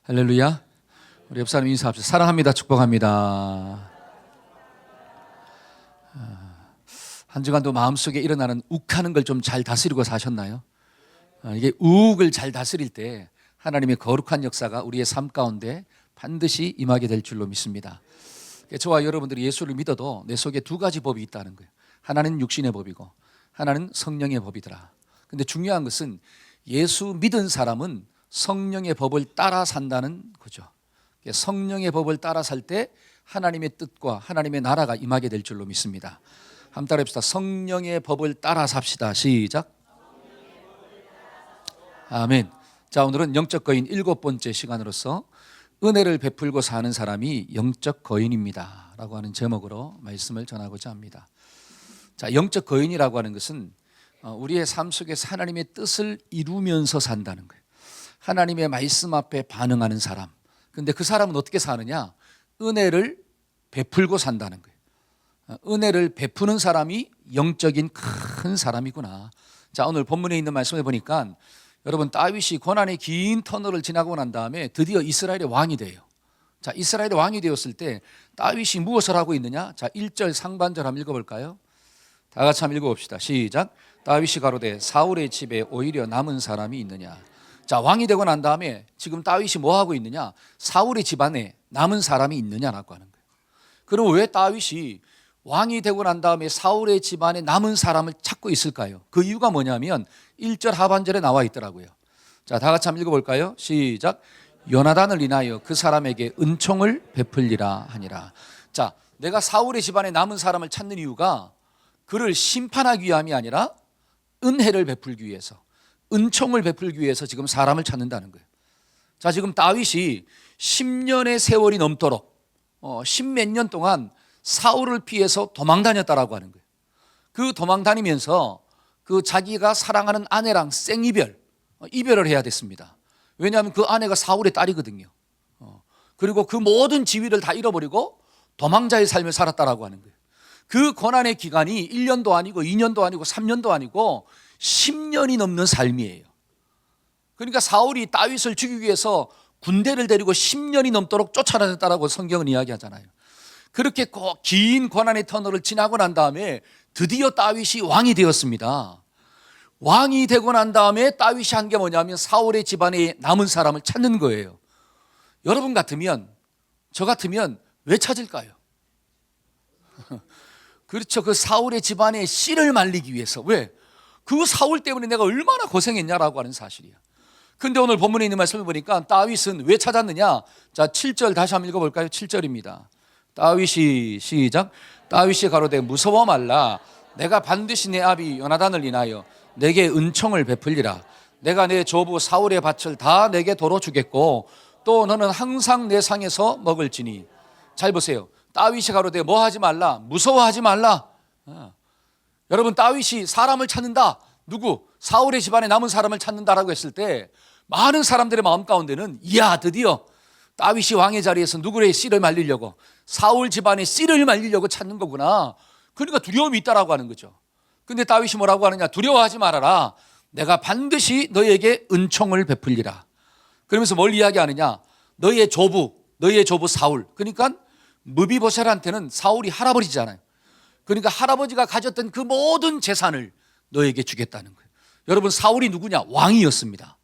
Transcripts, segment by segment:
할렐루야. 우리 옆 사람 인사합시다. 사랑합니다. 축복합니다. 한 주간도 마음속에 일어나는 욱하는 걸 좀 잘 다스리고 사셨나요? 이게 우욱을 잘 다스릴 때 하나님의 거룩한 역사가 우리의 삶 가운데 반드시 임하게 될 줄로 믿습니다. 저와 여러분들이 예수를 믿어도 내 속에 두 가지 법이 있다는 거예요. 하나는 육신의 법이고 하나는 성령의 법이더라. 근데 중요한 것은 예수 믿은 사람은 성령의 법을 따라 산다는 거죠. 성령의 법을 따라 살 때 하나님의 뜻과 하나님의 나라가 임하게 될 줄로 믿습니다. 한번 따라합시다. 성령의 법을 따라 삽시다. 시작. 아멘. 자, 오늘은 영적 거인 7번째 시간으로서 은혜를 베풀고 사는 사람이 영적 거인입니다 라고 하는 제목으로 말씀을 전하고자 합니다. 자, 영적 거인이라고 하는 것은 우리의 삶 속에서 하나님의 뜻을 이루면서 산다는 거예요. 하나님의 말씀 앞에 반응하는 사람. 근데 그 사람은 어떻게 사느냐? 은혜를 베풀고 산다는 거예요. 은혜를 베푸는 사람이 영적인 큰 사람이구나. 자, 오늘 본문에 있는 말씀에 보니까 여러분, 다윗이 고난의 긴 터널을 지나고 난 다음에 드디어 이스라엘의 왕이 돼요. 자, 이스라엘의 왕이 되었을 때 다윗이 무엇을 하고 있느냐? 자, 1절 상반절 한번 읽어볼까요? 다 같이 한번 읽어봅시다. 시작. 다윗이 가로되 사울의 집에 오히려 남은 사람이 있느냐? 자, 왕이 되고 난 다음에 지금 다윗이 뭐 하고 있느냐? 사울의 집안에 남은 사람이 있느냐라고 하는 거예요. 그럼 왜 다윗이 왕이 되고 난 다음에 사울의 집안에 남은 사람을 찾고 있을까요? 그 이유가 뭐냐면 1절 하반절에 나와 있더라고요. 자, 다 같이 한번 읽어볼까요? 시작. 요나단을 인하여 그 사람에게 은총을 베풀리라 하니라. 자, 내가 사울의 집안에 남은 사람을 찾는 이유가 그를 심판하기 위함이 아니라 은혜를 베풀기 위해서, 은총을 베풀기 위해서 지금 사람을 찾는다는 거예요. 자, 지금 다윗이 10년의 세월이 넘도록 10몇 년 동안 사울을 피해서 도망 다녔다라고 하는 거예요. 그 도망 다니면서 그 자기가 사랑하는 아내랑 이별을 해야 됐습니다. 왜냐하면 그 아내가 사울의 딸이거든요. 그리고 그 모든 지위를 다 잃어버리고 도망자의 삶을 살았다라고 하는 거예요. 그 고난의 기간이 1년도 아니고 2년도 아니고 3년도 아니고 10년이 넘는 삶이에요. 그러니까 사울이 다윗을 죽이기 위해서 군대를 데리고 10년이 넘도록 쫓아다녔다라고 성경은 이야기하잖아요. 그렇게 긴 고난의 터널을 지나고 난 다음에 드디어 다윗이 왕이 되었습니다. 왕이 되고 난 다음에 다윗이 한 게 뭐냐면 사울의 집안에 남은 사람을 찾는 거예요. 여러분 같으면, 저 같으면 왜 찾을까요? 그렇죠. 그 사울의 집안에 씨를 말리기 위해서. 왜? 그 사울 때문에 내가 얼마나 고생했냐라고 하는 사실이야. 근데 오늘 본문에 있는 말씀을 보니까 다윗은 왜 찾았느냐? 자, 7절 다시 한번 읽어볼까요? 7절입니다. 다윗이 시작. 다윗이 가로되 무서워 말라. 내가 반드시 내 아비 요나단을 인하여 내게 은총을 베풀리라. 내가 내 조부 사울의 밭을 다 내게 도로 주겠고 또 너는 항상 내 상에서 먹을지니. 잘 보세요. 다윗이 가로되 뭐 하지 말라? 무서워하지 말라. 여러분, 다윗이 사람을 찾는다. 누구? 사울의 집안에 남은 사람을 찾는다라고 했을 때 많은 사람들의 마음 가운데는 이야, 드디어 다윗이 왕의 자리에서 누구의 씨를 말리려고, 사울 집안의 씨를 말리려고 찾는 거구나. 그러니까 두려움이 있다라고 하는 거죠. 근데 다윗이 뭐라고 하느냐? 두려워하지 말아라. 내가 반드시 너에게 은총을 베풀리라. 그러면서 뭘 이야기하느냐? 너의 조부 사울. 그러니까 무비보셋한테는 사울이 할아버지잖아요. 그러니까 할아버지가 가졌던 그 모든 재산을 너에게 주겠다는 거예요. 여러분, 사울이 누구냐? 왕이었습니다.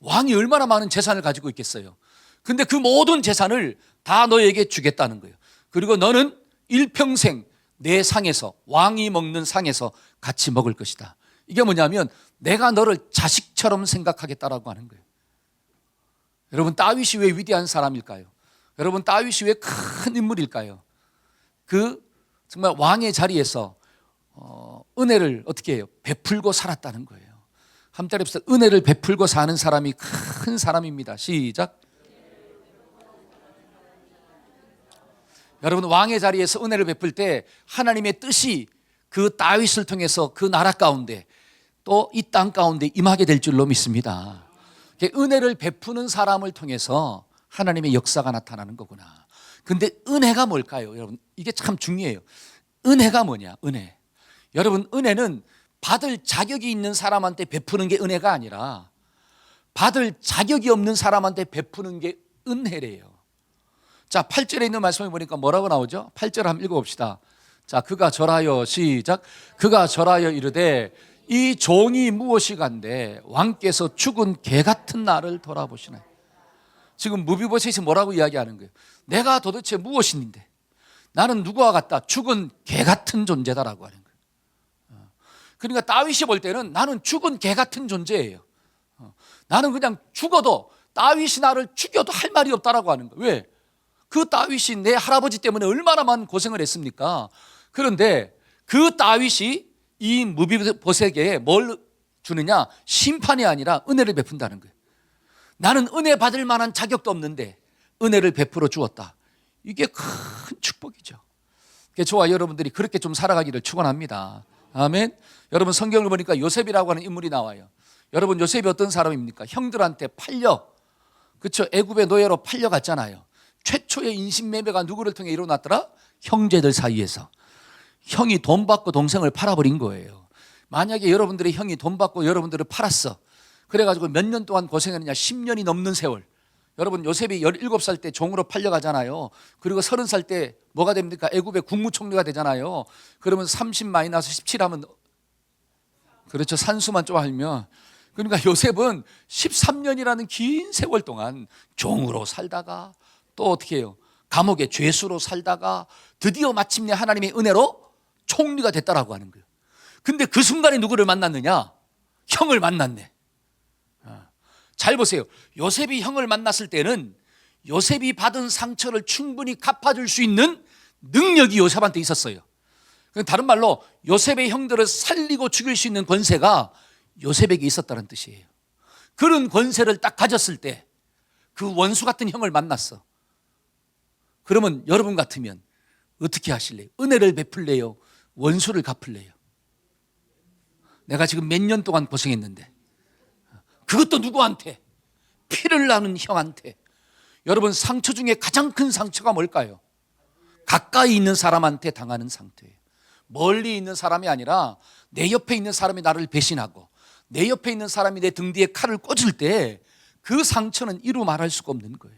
왕이 얼마나 많은 재산을 가지고 있겠어요. 근데 그 모든 재산을 다 너에게 주겠다는 거예요. 그리고 너는 일평생 내 상에서, 왕이 먹는 상에서 같이 먹을 것이다. 이게 뭐냐면 내가 너를 자식처럼 생각하겠다라고 하는 거예요. 여러분, 다윗이 왜 위대한 사람일까요? 여러분, 다윗이 왜 큰 인물일까요? 그 정말 왕의 자리에서 은혜를 어떻게 해요? 베풀고 살았다는 거예요. 한번 따라합시다. 은혜를 베풀고 사는 사람이 큰 사람입니다. 시작. 여러분, 왕의 자리에서 은혜를 베풀 때 하나님의 뜻이 그 다윗을 통해서 그 나라 가운데 또 이 땅 가운데 임하게 될 줄로 믿습니다. 은혜를 베푸는 사람을 통해서 하나님의 역사가 나타나는 거구나. 근데 은혜가 뭘까요? 여러분, 이게 참 중요해요. 은혜가 뭐냐? 은혜. 여러분, 은혜는 받을 자격이 있는 사람한테 베푸는 게 은혜가 아니라 받을 자격이 없는 사람한테 베푸는 게 은혜래요. 자, 8절에 있는 말씀을 보니까 뭐라고 나오죠? 8절 한번 읽어봅시다. 자, 그가 절하여 시작. 그가 절하여 이르되 이 종이 무엇이간데 왕께서 죽은 개 같은 나를 돌아보시나요? 지금 무비보셋이 뭐라고 이야기하는 거예요? 내가 도대체 무엇인데 나는 누구와 같다? 죽은 개 같은 존재다라고 하는 거예요. 그러니까 다윗이 볼 때는 나는 죽은 개 같은 존재예요. 나는 그냥 죽어도 다윗이 나를 죽여도 할 말이 없다라고 하는 거예요. 왜? 그 다윗이 내 할아버지 때문에 얼마나 많은 고생을 했습니까? 그런데 그 다윗이 이 무비보셋에게 뭘 주느냐? 심판이 아니라 은혜를 베푼다는 거예요. 나는 은혜 받을 만한 자격도 없는데 은혜를 베풀어 주었다. 이게 큰 축복이죠. 저와 여러분들이 그렇게 좀 살아가기를 축원합니다. 아멘. 여러분 성경을 보니까 요셉이라고 하는 인물이 나와요. 여러분 요셉이 어떤 사람입니까? 형들한테 팔려, 그렇죠? 애굽의 노예로 팔려갔잖아요. 최초의 인신매매가 누구를 통해 일어났더라? 형제들 사이에서. 형이 돈 받고 동생을 팔아버린 거예요. 만약에 여러분들의 형이 돈 받고 여러분들을 팔았어. 그래가지고 몇 년 동안 고생했느냐? 10년이 넘는 세월. 여러분 요셉이 17살 때 종으로 팔려가잖아요. 그리고 30살 때 뭐가 됩니까? 애굽의 국무총리가 되잖아요. 그러면 30-17 하면, 그렇죠, 산수만 좀 하면, 그러니까 요셉은 13년이라는 긴 세월 동안 종으로 살다가 또 어떻게 해요? 감옥의 죄수로 살다가 드디어 마침내 하나님의 은혜로 총리가 됐다라고 하는 거예요. 근데 그 순간에 누구를 만났느냐? 형을 만났네. 잘 보세요. 요셉이 형을 만났을 때는 요셉이 받은 상처를 충분히 갚아줄 수 있는 능력이 요셉한테 있었어요. 다른 말로 요셉의 형들을 살리고 죽일 수 있는 권세가 요셉에게 있었다는 뜻이에요. 그런 권세를 딱 가졌을 때 그 원수 같은 형을 만났어. 그러면 여러분 같으면 어떻게 하실래요? 은혜를 베풀래요? 원수를 갚을래요? 내가 지금 몇 년 동안 고생했는데, 그것도 누구한테? 피를 나눈 형한테. 여러분 상처 중에 가장 큰 상처가 뭘까요? 가까이 있는 사람한테 당하는 상처예요. 멀리 있는 사람이 아니라 내 옆에 있는 사람이 나를 배신하고 내 옆에 있는 사람이 내 등 뒤에 칼을 꽂을 때 그 상처는 이루 말할 수가 없는 거예요.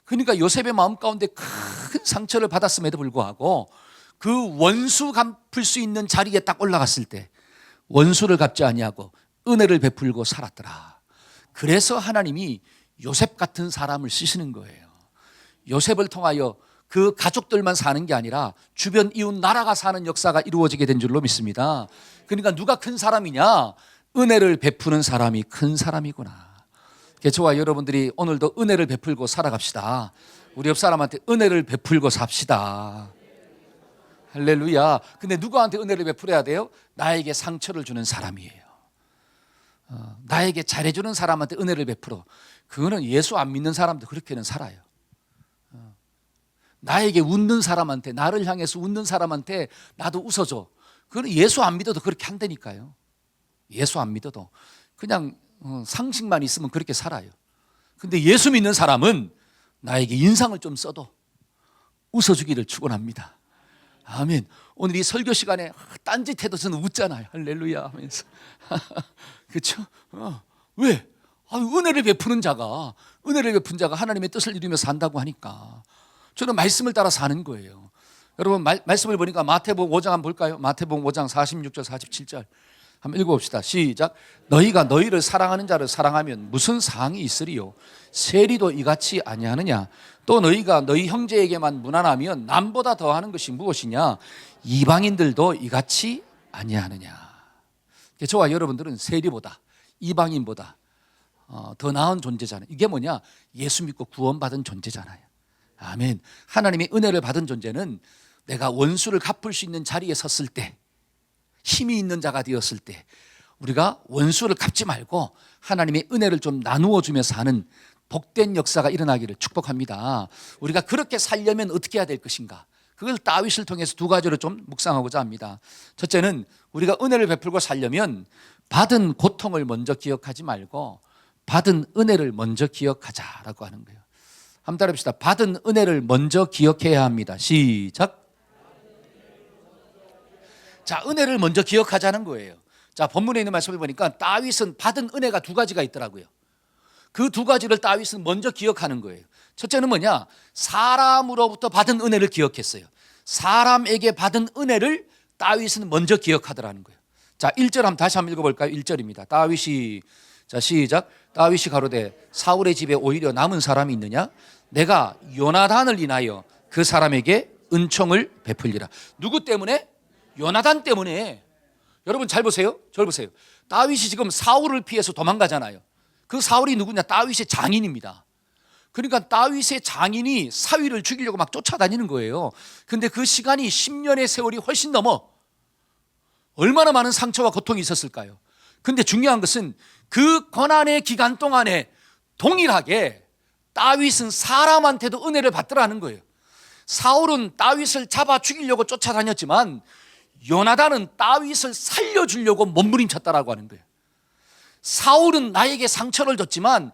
그러니까 요셉의 마음 가운데 큰 상처를 받았음에도 불구하고 그 원수 갚을 수 있는 자리에 딱 올라갔을 때 원수를 갚지 아니하고 은혜를 베풀고 살았더라. 그래서 하나님이 요셉 같은 사람을 쓰시는 거예요. 요셉을 통하여 그 가족들만 사는 게 아니라 주변 이웃 나라가 사는 역사가 이루어지게 된 줄로 믿습니다. 그러니까 누가 큰 사람이냐? 은혜를 베푸는 사람이 큰 사람이구나. 저와 여러분들이 오늘도 은혜를 베풀고 살아갑시다. 우리 옆 사람한테 은혜를 베풀고 삽시다. 할렐루야. 근데 누구한테 은혜를 베풀어야 돼요? 나에게 상처를 주는 사람이에요. 나에게 잘해주는 사람한테 은혜를 베풀어. 그거는 예수 안 믿는 사람도 그렇게는 살아요. 나에게 웃는 사람한테, 나를 향해서 웃는 사람한테 나도 웃어줘. 그건 예수 안 믿어도 그렇게 한다니까요. 예수 안 믿어도 그냥 상식만 있으면 그렇게 살아요. 근데 예수 믿는 사람은 나에게 인상을 좀 써도 웃어주기를 축원합니다. 아멘. 오늘 이 설교 시간에 딴짓해도 저는 웃잖아요. 할렐루야 하면서. 그렇죠? 왜? 은혜를 베푸는 자가, 은혜를 베푼 자가 하나님의 뜻을 이루며 산다고 하니까 저는 말씀을 따라 사는 거예요. 여러분 말씀을 보니까 마태복음 5장 한번 볼까요? 마태복음 5장 46절 47절 한번 읽어봅시다. 시작. 너희가 너희를 사랑하는 자를 사랑하면 무슨 상이 있으리요? 세리도 이같이 아니하느냐? 또 너희가 너희 형제에게만 무난하면 남보다 더하는 것이 무엇이냐? 이방인들도 이같이 아니하느냐? 저와 여러분들은 세리보다 이방인보다 더 나은 존재잖아요. 이게 뭐냐? 예수 믿고 구원받은 존재잖아요. 아멘. 하나님의 은혜를 받은 존재는 내가 원수를 갚을 수 있는 자리에 섰을 때, 힘이 있는 자가 되었을 때 우리가 원수를 갚지 말고 하나님의 은혜를 좀 나누어 주면서 하는 복된 역사가 일어나기를 축복합니다. 우리가 그렇게 살려면 어떻게 해야 될 것인가? 그걸 다윗을 통해서 두 가지로 좀 묵상하고자 합니다. 첫째는 우리가 은혜를 베풀고 살려면 받은 고통을 먼저 기억하지 말고 받은 은혜를 먼저 기억하자라고 하는 거예요. 한번 따라합시다. 받은 은혜를 먼저 기억해야 합니다. 시작. 자, 은혜를 먼저 기억하자는 거예요. 자, 본문에 있는 말씀을 보니까 다윗은 받은 은혜가 두 가지가 있더라고요. 그 두 가지를 다윗은 먼저 기억하는 거예요. 첫째는 뭐냐? 사람으로부터 받은 은혜를 기억했어요. 사람에게 받은 은혜를 다윗은 먼저 기억하더라는 거예요. 자, 1절 한번 다시 한번 읽어볼까요? 1절입니다. 다윗이, 자, 시작. 다윗이 가로되 사울의 집에 오히려 남은 사람이 있느냐? 내가 요나단을 인하여 그 사람에게 은총을 베풀리라. 누구 때문에? 요나단 때문에. 여러분 잘 보세요. 저를 보세요. 다윗이 지금 사울을 피해서 도망가잖아요. 그 사울이 누구냐? 다윗의 장인입니다. 그러니까 다윗의 장인이 사위를 죽이려고 막 쫓아다니는 거예요. 근데 그 시간이 10년의 세월이 훨씬 넘어. 얼마나 많은 상처와 고통이 있었을까요? 근데 중요한 것은 그 고난의 기간 동안에 동일하게 다윗은 사람한테도 은혜를 받더라는 거예요. 사울은 다윗을 잡아 죽이려고 쫓아다녔지만 요나단은 다윗을 살려주려고 몸부림쳤다라고 하는 거예요. 사울은 나에게 상처를 줬지만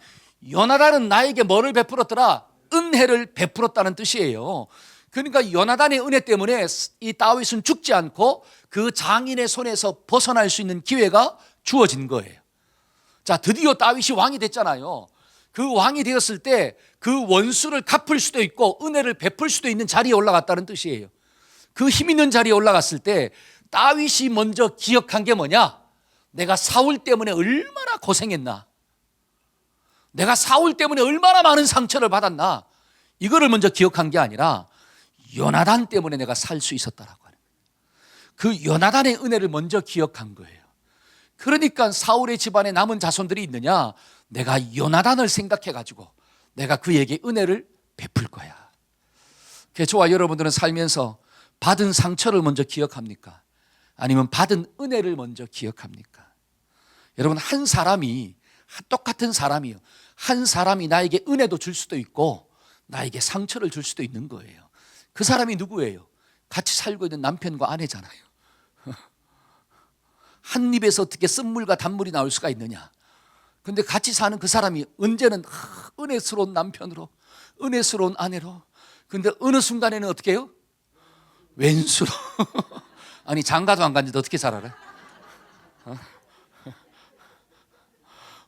요나단은 나에게 뭐를 베풀었더라? 은혜를 베풀었다는 뜻이에요. 그러니까 요나단의 은혜 때문에 이 다윗은 죽지 않고 그 장인의 손에서 벗어날 수 있는 기회가 주어진 거예요. 자, 드디어 다윗이 왕이 됐잖아요. 그 왕이 되었을 때 그 원수를 갚을 수도 있고 은혜를 베풀 수도 있는 자리에 올라갔다는 뜻이에요. 그 힘 있는 자리에 올라갔을 때 다윗이 먼저 기억한 게 뭐냐? 내가 사울 때문에 얼마나 고생했나? 내가 사울 때문에 얼마나 많은 상처를 받았나? 이거를 먼저 기억한 게 아니라 요나단 때문에 내가 살 수 있었다라고 하는 거예요. 그 요나단의 은혜를 먼저 기억한 거예요. 그러니까 사울의 집안에 남은 자손들이 있느냐? 내가 요나단을 생각해가지고 내가 그에게 은혜를 베풀 거야. 저와 여러분들은 살면서 받은 상처를 먼저 기억합니까? 아니면 받은 은혜를 먼저 기억합니까? 여러분, 한 사람이, 똑같은 사람이요, 한 사람이 나에게 은혜도 줄 수도 있고 나에게 상처를 줄 수도 있는 거예요. 그 사람이 누구예요? 같이 살고 있는 남편과 아내잖아요. 한 입에서 어떻게 쓴물과 단물이 나올 수가 있느냐? 근데 같이 사는 그 사람이 언제는 은혜스러운 남편으로, 은혜스러운 아내로, 근데 어느 순간에는 어떻게 해요? 왼수로. 아니, 장가도 안 간지도 어떻게 잘 알아요?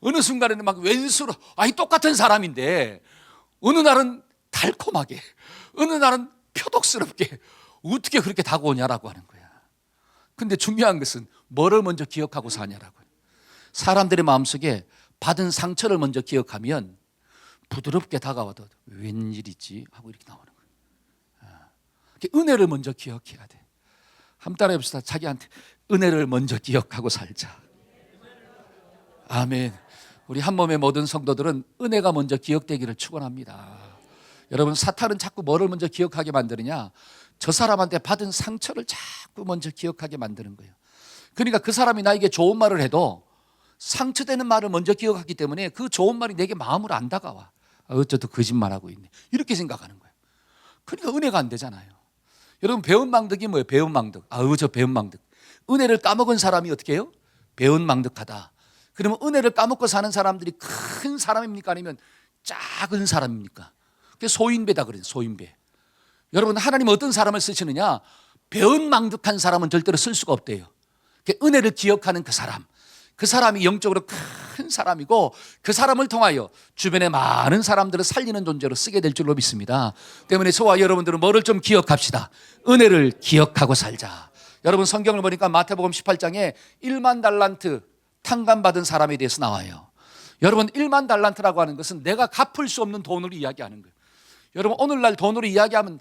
어느 순간에는 막 왼수로. 아니, 똑같은 사람인데 어느 날은 달콤하게, 어느 날은 표독스럽게 어떻게 그렇게 다가오냐라고 하는 거야. 근데 중요한 것은 뭐를 먼저 기억하고 사냐라고요. 사람들의 마음속에 받은 상처를 먼저 기억하면 부드럽게 다가와도 웬일이지 하고 이렇게 나오는 거예요. 은혜를 먼저 기억해야 돼. 한번 따라해 봅시다. 자기한테 은혜를 먼저 기억하고 살자. 아멘. 우리 한 몸의 모든 성도들은 은혜가 먼저 기억되기를 축원합니다. 여러분, 사탄은 자꾸 뭐를 먼저 기억하게 만드느냐? 저 사람한테 받은 상처를 자꾸 먼저 기억하게 만드는 거예요. 그러니까 그 사람이 나에게 좋은 말을 해도 상처되는 말을 먼저 기억하기 때문에 그 좋은 말이 내게 마음으로 안 다가와. 어쩌도 거짓말하고 있네, 이렇게 생각하는 거예요. 그러니까 은혜가 안 되잖아요. 여러분, 배은 망덕이 뭐예요? 배은 망덕. 저 배은 망덕. 은혜를 까먹은 사람이 어떻게 해요? 배은 망덕하다. 그러면 은혜를 까먹고 사는 사람들이 큰 사람입니까? 아니면 작은 사람입니까? 그게 소인배다 그래요. 소인배. 여러분, 하나님 어떤 사람을 쓰시느냐? 배은 망덕한 사람은 절대로 쓸 수가 없대요. 은혜를 기억하는 그 사람, 그 사람이 영적으로 큰 사람이고 그 사람을 통하여 주변의 많은 사람들을 살리는 존재로 쓰게 될 줄로 믿습니다. 때문에 저와 여러분들은 뭐를 좀 기억합시다. 은혜를 기억하고 살자. 여러분, 성경을 보니까 마태복음 18장에 1만 달란트 탕감받은 사람에 대해서 나와요. 여러분, 1만 달란트라고 하는 것은 내가 갚을 수 없는 돈을 이야기하는 거예요. 여러분, 오늘날 돈으로 이야기하면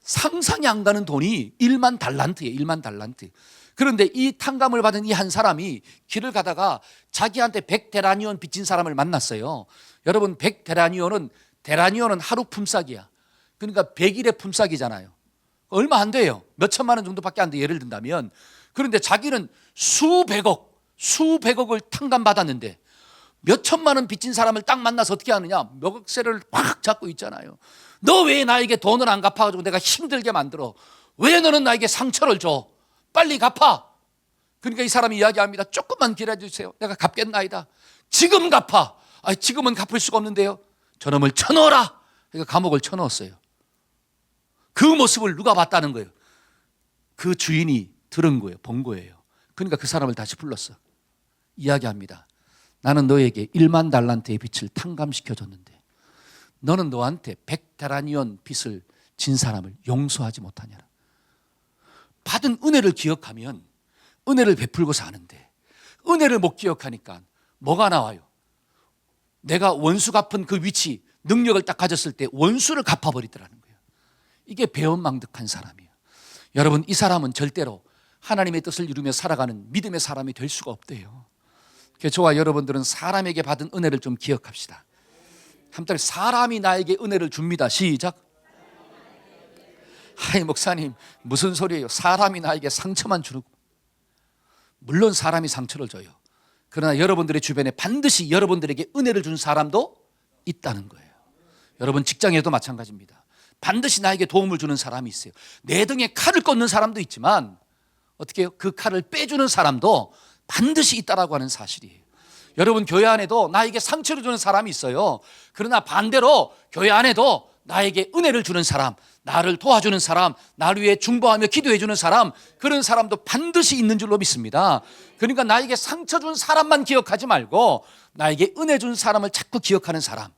상상이 안 가는 돈이 1만 달란트예요. 1만 달란트. 그런데 이 탕감을 받은 이 한 사람이 길을 가다가 자기한테 100데나니온 빚진 사람을 만났어요. 여러분, 100데나니온은 하루 품삯이야. 그러니까 100일의 품삯이잖아요. 얼마 안 돼요. 몇 천만 원 정도밖에 안 돼, 예를 든다면. 그런데 자기는 수백억을 탕감받았는데 몇 천만 원 빚진 사람을 딱 만나서 어떻게 하느냐? 멱살을 확 잡고 있잖아요. 너 왜 나에게 돈을 안 갚아가지고 내가 힘들게 만들어? 왜 너는 나에게 상처를 줘? 빨리 갚아. 그러니까 이 사람이 이야기합니다. 조금만 기다려주세요. 내가 갚겠나이다. 지금 갚아. 지금은 갚을 수가 없는데요. 저놈을 쳐넣어라. 그러니까 감옥을 쳐넣었어요. 그 모습을 누가 봤다는 거예요? 그 주인이 들은 거예요. 본 거예요. 그러니까 그 사람을 다시 불렀어. 이야기합니다. 나는 너에게 1만 달란트의 빚을 탕감시켜 줬는데 너는 너한테 100데나리온 빚을 진 사람을 용서하지 못하냐라. 받은 은혜를 기억하면 은혜를 베풀고 사는데 은혜를 못 기억하니까 뭐가 나와요? 내가 원수 갚은 그 위치, 능력을 딱 가졌을 때 원수를 갚아버리더라는 거예요. 이게 배은망덕한 사람이에요. 여러분, 이 사람은 절대로 하나님의 뜻을 이루며 살아가는 믿음의 사람이 될 수가 없대요. 그래서 저와 여러분들은 사람에게 받은 은혜를 좀 기억합시다. 함께 사람이 나에게 은혜를 줍니다. 시작. 하이 목사님, 무슨 소리예요? 사람이 나에게 상처만 주는. 물론 사람이 상처를 줘요. 그러나 여러분들의 주변에 반드시 여러분들에게 은혜를 준 사람도 있다는 거예요. 여러분 직장에도 마찬가지입니다. 반드시 나에게 도움을 주는 사람이 있어요. 내 등에 칼을 꽂는 사람도 있지만 어떻게 해요? 그 칼을 빼주는 사람도 반드시 있다라고 하는 사실이에요. 여러분 교회 안에도 나에게 상처를 주는 사람이 있어요. 그러나 반대로 교회 안에도 나에게 은혜를 주는 사람, 나를 도와주는 사람, 나를 위해 중보하며 기도해 주는 사람, 그런 사람도 반드시 있는 줄로 믿습니다. 그러니까 나에게 상처 준 사람만 기억하지 말고 나에게 은혜 준 사람을 자꾸 기억하는 사람,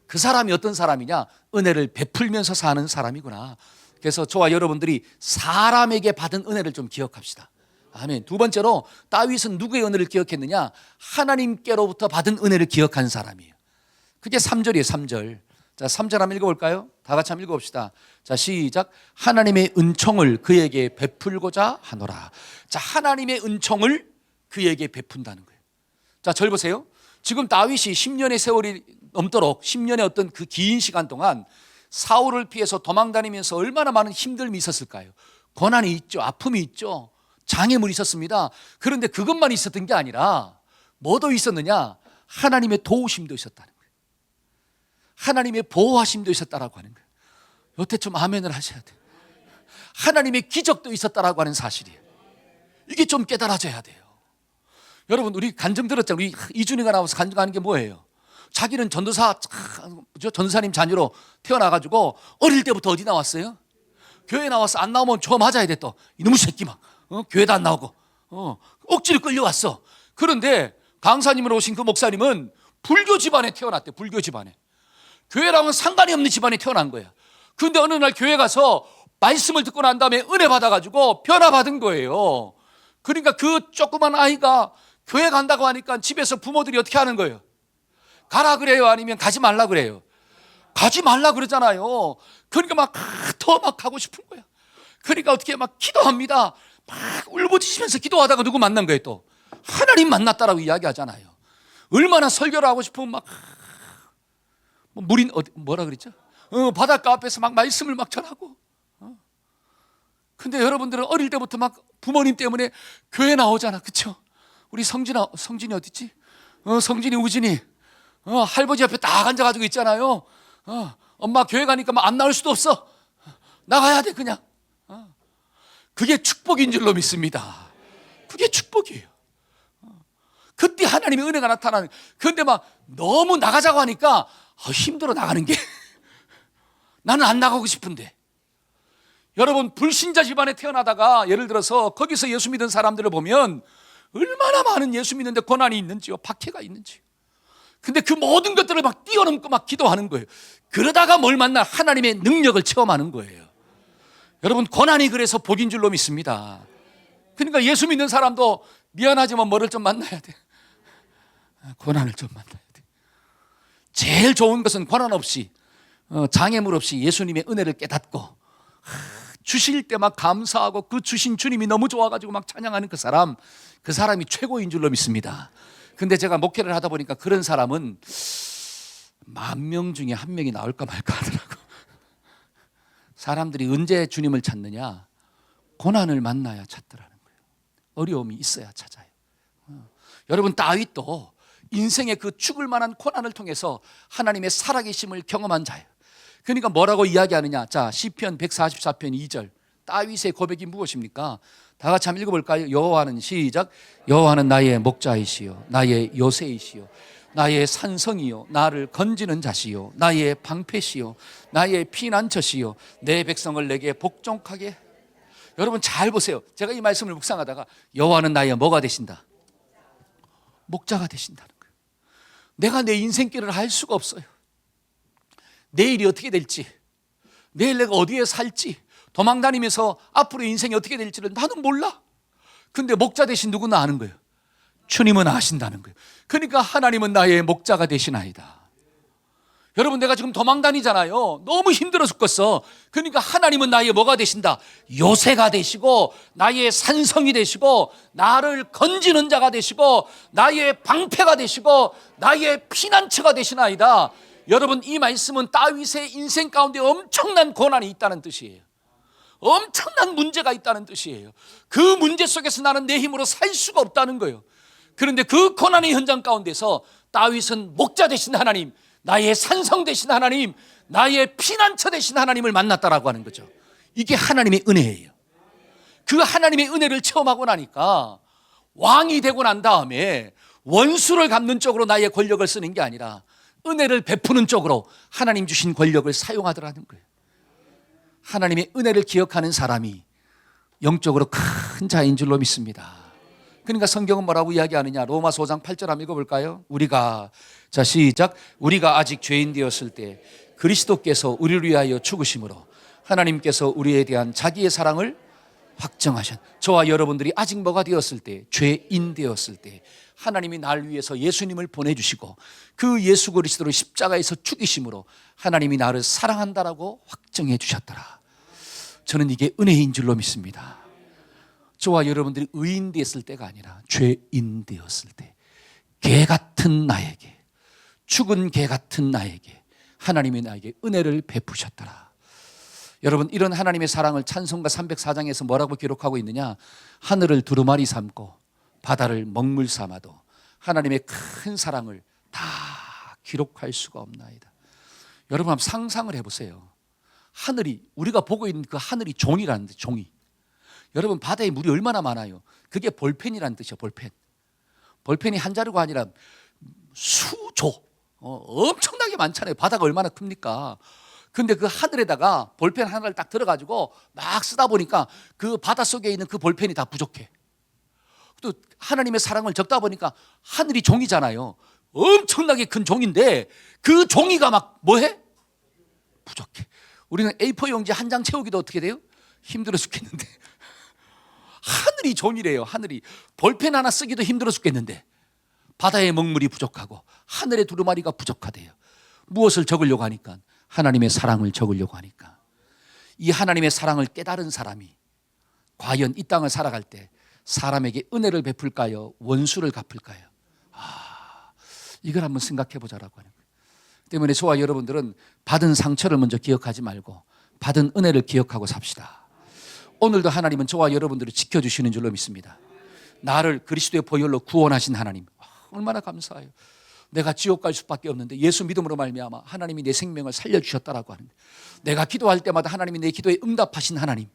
그 사람이 어떤 사람이냐? 은혜를 베풀면서 사는 사람이구나. 그래서 저와 여러분들이 사람에게 받은 은혜를 좀 기억합시다. 아멘. 두 번째로 다윗은 누구의 은혜를 기억했느냐? 하나님께로부터 받은 은혜를 기억한 사람이에요. 그게 3절이에요. 3절. 자, 3절 한번 읽어볼까요? 다 같이 한번 읽어봅시다. 자, 시작. 하나님의 은총을 그에게 베풀고자 하노라. 자, 하나님의 은총을 그에게 베푼다는 거예요. 자, 절 보세요. 지금 다윗이 10년의 세월이 넘도록 10년의 어떤 그 긴 시간 동안 사울을 피해서 도망다니면서 얼마나 많은 힘듦이 있었을까요? 고난이 있죠. 아픔이 있죠. 장애물이 있었습니다. 그런데 그것만 있었던 게 아니라 뭐도 있었느냐? 하나님의 도우심도 있었다는 거예요. 하나님의 보호하심도 있었다라고 하는 거예요. 여태 좀 아멘을 하셔야 돼요. 하나님의 기적도 있었다라고 하는 사실이에요. 이게 좀 깨달아져야 돼요. 여러분, 우리 간증 들었잖아요. 우리 이준이가 나와서 간증하는 게 뭐예요? 자기는 전도사님 자녀로 태어나가지고 어릴 때부터 어디 나왔어요? 교회 나와서 안 나오면 저 맞아야 돼. 또 이놈의 새끼 막 교회도 안 나오고 억지로 끌려왔어. 그런데 강사님으로 오신 그 목사님은 불교 집안에 태어났대. 불교 집안에. 교회랑은 상관이 없는 집안에 태어난 거야. 그런데 어느 날 교회 가서 말씀을 듣고 난 다음에 은혜 받아가지고 변화받은 거예요. 그러니까 그 조그만 아이가 교회 간다고 하니까 집에서 부모들이 어떻게 하는 거예요? 가라 그래요? 아니면 가지 말라 그래요? 가지 말라 그러잖아요. 그러니까 막 더 막 가고 싶은 거야. 그러니까 어떻게 막 기도합니다. 막 울부짖으면서 기도하다가 누구 만난 거예요? 또 하나님 만났다라고 이야기하잖아요. 얼마나 설교를 하고 싶으면 막 물인 뭐라 그랬죠? 바닷가 앞에서 막 말씀을 막 전하고. 근데 여러분들은 어릴 때부터 막 부모님 때문에 교회 나오잖아, 그렇죠? 우리 성진이 어딨지? 성진이, 우진이, 할아버지 옆에 딱 앉아가지고 있잖아요. 엄마 교회 가니까 막 안 나올 수도 없어. 나가야 돼 그냥. 그게 축복인 줄로 믿습니다. 그게 축복이에요. 그때 하나님의 은혜가 나타나는. 그런데 막 너무 나가자고 하니까 힘들어 나가는 게. 나는 안 나가고 싶은데. 여러분, 불신자 집안에 태어나다가 예를 들어서 거기서 예수 믿은 사람들을 보면 얼마나 많은 예수 믿는데 고난이 있는지요, 박해가 있는지요. 근데 그 모든 것들을 막 뛰어넘고 막 기도하는 거예요. 그러다가 뭘 만나? 하나님의 능력을 체험하는 거예요. 여러분, 고난이 그래서 복인 줄로 믿습니다. 그러니까 예수 믿는 사람도 미안하지만 뭐를 좀 만나야 돼. 고난을 좀 만나야 돼. 제일 좋은 것은 고난 없이, 장애물 없이 예수님의 은혜를 깨닫고 주실 때 막 감사하고 그 주신 주님이 너무 좋아가지고 막 찬양하는 그 사람이 최고인 줄로 믿습니다. 근데 제가 목회를 하다 보니까 그런 사람은 10,000명 중에 1명이 나올까 말까 하더라고. 사람들이 언제 주님을 찾느냐? 고난을 만나야 찾더라는 거예요. 어려움이 있어야 찾아요. 여러분, 다윗도 인생의 그 죽을 만한 고난을 통해서 하나님의 살아계심을 경험한 자예요. 그러니까 뭐라고 이야기하느냐? 자, 시편 144편 2절. 다윗의 고백이 무엇입니까? 다 같이 한번 읽어볼까요? 여호와는 시작. 여호와는 나의 목자이시요 나의 요새이시요 나의 산성이요 나를 건지는 자시요 나의 방패시요 나의 피난처시요 내 백성을 내게 복종하게. 여러분 잘 보세요. 제가 이 말씀을 묵상하다가 여호와는 나의 뭐가 되신다? 목자가 되신다는 거예요. 내가 내 인생길을 알 수가 없어요. 내일이 어떻게 될지, 내일 내가 어디에 살지, 도망다니면서 앞으로 인생이 어떻게 될지를 나는 몰라. 근데 목자 대신 누구는 아는 거예요. 주님은 아신다는 거예요. 그러니까 하나님은 나의 목자가 되시나이다. 여러분, 내가 지금 도망다니잖아요. 너무 힘들어 죽겠어. 그러니까 하나님은 나의 뭐가 되신다? 요새가 되시고, 나의 산성이 되시고, 나를 건지는 자가 되시고, 나의 방패가 되시고, 나의 피난처가 되시나이다. 여러분, 이 말씀은 다윗의 인생 가운데 엄청난 고난이 있다는 뜻이에요. 엄청난 문제가 있다는 뜻이에요. 그 문제 속에서 나는 내 힘으로 살 수가 없다는 거예요. 그런데 그 고난의 현장 가운데서 다윗은 목자 되신 하나님, 나의 산성 되신 하나님, 나의 피난처 되신 하나님을 만났다라고 하는 거죠. 이게 하나님의 은혜예요. 그 하나님의 은혜를 체험하고 나니까 왕이 되고 난 다음에 원수를 갚는 쪽으로 나의 권력을 쓰는 게 아니라 은혜를 베푸는 쪽으로 하나님 주신 권력을 사용하더라는 거예요. 하나님의 은혜를 기억하는 사람이 영적으로 큰 자인 줄로 믿습니다. 그러니까 성경은 뭐라고 이야기하느냐? 로마서 5장 8절 한번 읽어볼까요? 자 시작. 우리가 아직 죄인 되었을 때 그리스도께서 우리를 위하여 죽으심으로 하나님께서 우리에 대한 자기의 사랑을 확정하셨. 저와 여러분들이 아직 뭐가 되었을 때, 죄인 되었을 때 하나님이 날 위해서 예수님을 보내주시고 그 예수 그리스도를 십자가에서 죽이심으로 하나님이 나를 사랑한다라고 확정해 주셨더라. 저는 이게 은혜인 줄로 믿습니다. 저와 여러분들이 의인 되었을 때가 아니라 죄인 되었을 때, 개 같은 나에게, 죽은 개 같은 나에게 하나님이 나에게 은혜를 베푸셨더라. 여러분, 이런 하나님의 사랑을 찬송가 304장에서 뭐라고 기록하고 있느냐? 하늘을 두루마리 삼고 바다를 먹물 삼아도 하나님의 큰 사랑을 다 기록할 수가 없나이다. 여러분, 한번 상상을 해보세요. 하늘이, 우리가 보고 있는 그 하늘이 종이라는 데, 종이. 여러분, 바다에 물이 얼마나 많아요? 그게 볼펜이라는 뜻이에요. 볼펜. 볼펜이 한 자루가 아니라 수조, 엄청나게 많잖아요. 바다가 얼마나 큽니까? 근데 그 하늘에다가 볼펜 하나를 딱 들어가지고 막 쓰다 보니까 그 바다 속에 있는 그 볼펜이 다 부족해. 또 하나님의 사랑을 적다 보니까 하늘이 종이잖아요. 엄청나게 큰 종인데 그 종이가 막 뭐해? 부족해. 우리는 A4 용지 한 장 채우기도 어떻게 돼요? 힘들어 죽겠는데 하늘이 종이래요. 하늘이 볼펜 하나 쓰기도 힘들어 죽겠는데 바다의 먹물이 부족하고 하늘의 두루마리가 부족하대요. 무엇을 적으려고 하니까? 하나님의 사랑을 적으려고 하니까. 이 하나님의 사랑을 깨달은 사람이 과연 이 땅을 살아갈 때 사람에게 은혜를 베풀까요? 원수를 갚을까요? 이걸 한번 생각해 보자라고 하는 거예요. 때문에 저와 여러분들은 받은 상처를 먼저 기억하지 말고 받은 은혜를 기억하고 삽시다. 오늘도 하나님은 저와 여러분들을 지켜주시는 줄로 믿습니다. 나를 그리스도의 보혈로 구원하신 하나님, 얼마나 감사해요. 내가 지옥 갈 수밖에 없는데 예수 믿음으로 말미암아 하나님이 내 생명을 살려주셨다라고 하는데, 내가 기도할 때마다 하나님이 내 기도에 응답하신 하나님,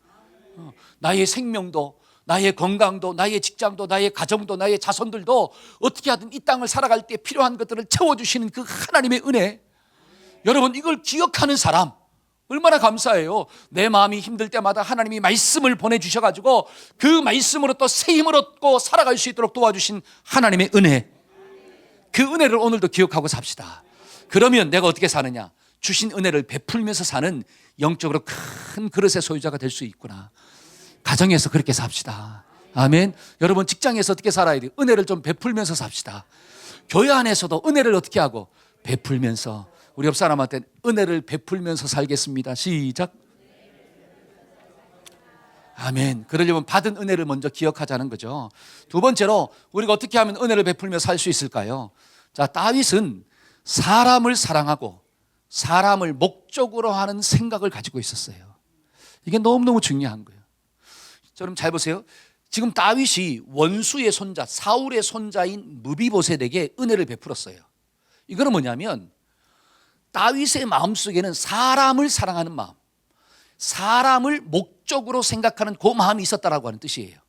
나의 생명도, 나의 건강도, 나의 직장도, 나의 가정도, 나의 자손들도 어떻게 하든 이 땅을 살아갈 때 필요한 것들을 채워주시는 그 하나님의 은혜, 여러분, 이걸 기억하는 사람 얼마나 감사해요. 내 마음이 힘들 때마다 하나님이 말씀을 보내주셔가지고 그 말씀으로 또 새 힘을 얻고 살아갈 수 있도록 도와주신 하나님의 은혜, 그 은혜를 오늘도 기억하고 삽시다. 그러면 내가 어떻게 사느냐? 주신 은혜를 베풀면서 사는 영적으로 큰 그릇의 소유자가 될 수 있구나. 가정에서 그렇게 삽시다. 아멘. 여러분, 직장에서 어떻게 살아야 돼요? 은혜를 좀 베풀면서 삽시다. 교회 안에서도 은혜를 어떻게 하고? 베풀면서. 우리 옆 사람한테 은혜를 베풀면서 살겠습니다. 시작. 아멘. 그러려면 받은 은혜를 먼저 기억하자는 거죠. 두 번째로 우리가 어떻게 하면 은혜를 베풀며 살 수 있을까요? 자, 다윗은 사람을 사랑하고 사람을 목적으로 하는 생각을 가지고 있었어요. 이게 너무너무 중요한 거예요. 여러분 잘 보세요. 지금 다윗이 원수의 손자, 사울의 손자인 무비보셋에게 은혜를 베풀었어요. 이거는 뭐냐면 다윗의 마음속에는 사람을 사랑하는 마음, 사람을 목적으로 생각하는 그 마음이 있었다라고 하는 뜻이에요.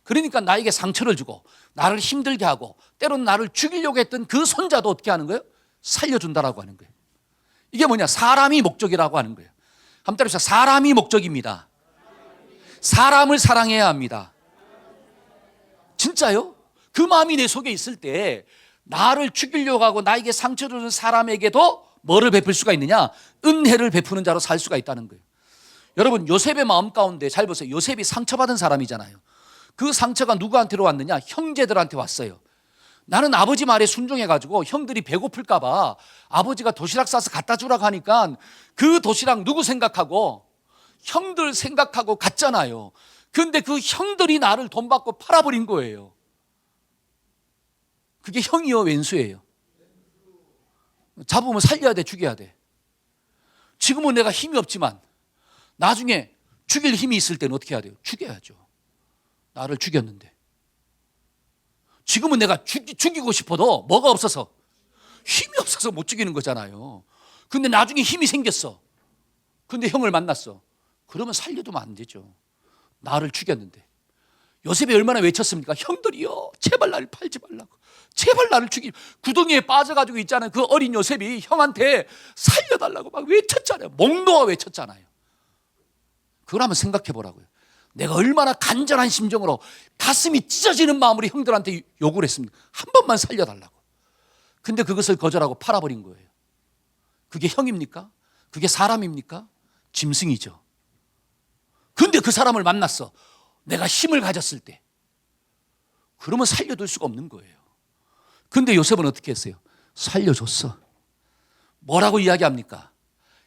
그러니까 나에게 상처를 주고 나를 힘들게 하고 때로는 나를 죽이려고 했던 그 손자도 어떻게 하는 거예요? 살려준다라고 하는 거예요. 이게 뭐냐? 사람이 목적이라고 하는 거예요. 한번 따라해보세요. 사람이 목적입니다. 사람을 사랑해야 합니다. 진짜요? 그 마음이 내 속에 있을 때 나를 죽이려고 하고 나에게 상처를 주는 사람에게도 뭐를 베풀 수가 있느냐? 은혜를 베푸는 자로 살 수가 있다는 거예요. 여러분, 요셉의 마음 가운데 잘 보세요. 요셉이 상처받은 사람이잖아요. 그 상처가 누구한테로 왔느냐? 형제들한테 왔어요. 나는 아버지 말에 순종해가지고 형들이 배고플까 봐 아버지가 도시락 싸서 갖다 주라고 하니까 그 도시락 누구 생각하고? 형들 생각하고 갔잖아요. 그런데 그 형들이 나를 돈 받고 팔아버린 거예요. 그게 형이요 왼수예요? 잡으면 살려야 돼, 죽여야 돼? 지금은 내가 힘이 없지만 나중에 죽일 힘이 있을 때는 어떻게 해야 돼요? 죽여야죠. 나를 죽였는데. 지금은 내가 죽이고 싶어도 뭐가 없어서? 힘이 없어서 못 죽이는 거잖아요. 근데 나중에 힘이 생겼어. 근데 형을 만났어. 그러면 살려두면 안 되죠. 나를 죽였는데. 요셉이 얼마나 외쳤습니까? 형들이요, 제발 나를 팔지 말라고. 제발 나를 구덩이에 빠져가지고 있잖아요. 그 어린 요셉이 형한테 살려달라고 막 외쳤잖아요. 목 놓아 외쳤잖아요. 그걸 한번 생각해 보라고요. 내가 얼마나 간절한 심정으로 가슴이 찢어지는 마음으로 형들한테 요구를 했습니까? 한 번만 살려달라고. 근데 그것을 거절하고 팔아버린 거예요. 그게 형입니까? 그게 사람입니까? 짐승이죠. 근데 그 사람을 만났어. 내가 힘을 가졌을 때. 그러면 살려둘 수가 없는 거예요. 근데 요셉은 어떻게 했어요? 살려줬어. 뭐라고 이야기합니까?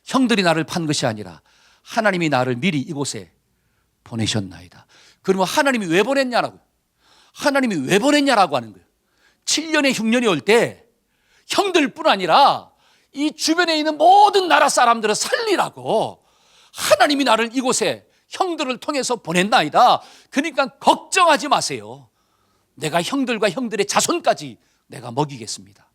형들이 나를 판 것이 아니라 하나님이 나를 미리 이곳에 보내셨나이다. 그러면 하나님이 왜 보냈냐라고. 하나님이 왜 보냈냐라고 하는 거예요. 7년의 흉년이 올 때 형들뿐 아니라 이 주변에 있는 모든 나라 사람들을 살리라고 하나님이 나를 이곳에 형들을 통해서 보냈나이다. 그러니까 걱정하지 마세요. 내가 형들과 형들의 자손까지 내가 먹이겠습니다.